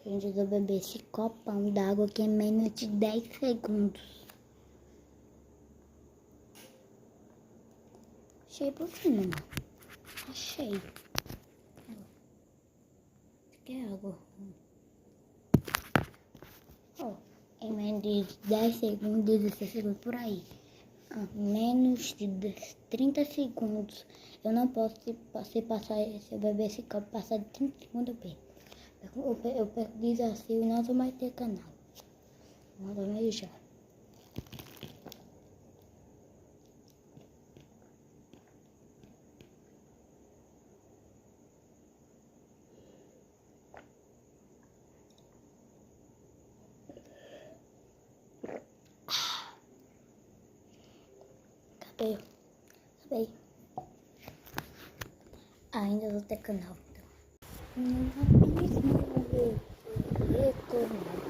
Gente, eu vou beber esse copão d'água que é menos de 10 segundos. Achei por cima, mano. Achei. Isso aqui é água. Ó, em menos de 10 segundos, 16 segundos por aí. Menos de 30 segundos. Eu não posso se eu beber esse copo, passar de 30 segundos eu perco. Eu perco desafio e não vou mais ter canal. Manda meio já. Acabei. Ainda vou ter canal. Não vai retornar.